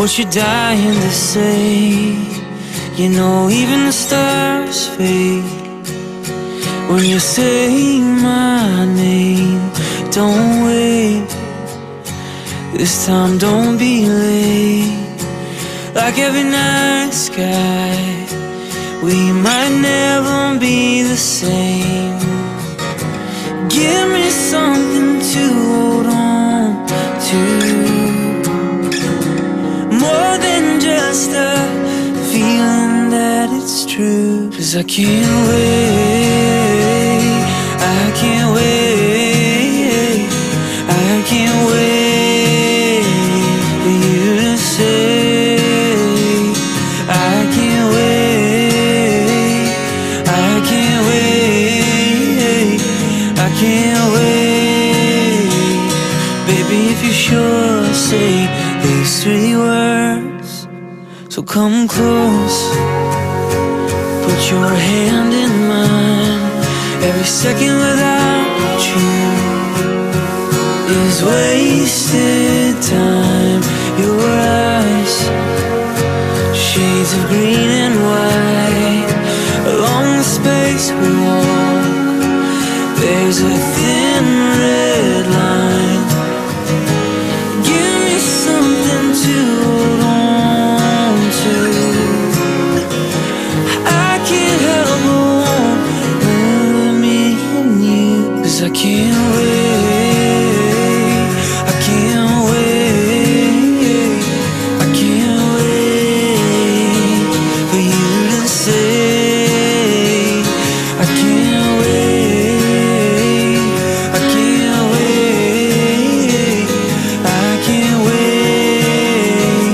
what you're dying to say. You know even the stars fade when you say my name. Don't wait, this time don't be late. Like every night sky, we might never be the same. Give me something to hold on to, more than just a feeling that it's true. 'Cause I can't wait, I can't wait, I can't wait for you to say I can't wait, I can't wait, I can't wait. Baby, if you're sure, say these 3 words. So come close, put your hand in mine. Every second without you is wasted time. Your eyes, shades of green and white. Along the space we walk, there's a thin red line. Give me something to hold on to. I can't help but want me and you. 'Cause I can't wait, I can't wait, I can't wait for you to say I can't wait, I can't wait, I can't wait.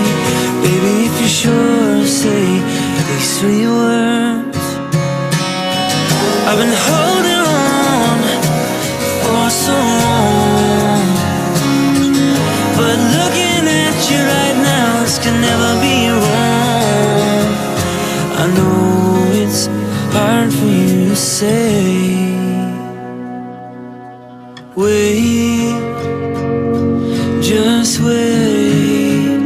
Baby, if you're sure, say these 3 words. I've been holding on for so long, but looking at you right now, this can never be wrong. I know it's hard for you to say. Wait, just wait,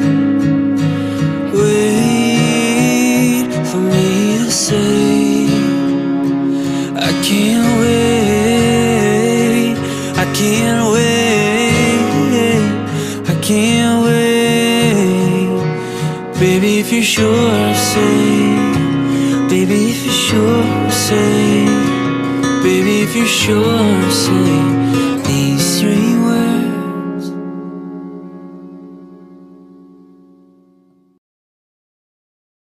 wait for me to say I can't wait, I can't wait, I can't wait. Baby, if you're sure, say. Baby, if you're sure, say. Baby, if you're sure, say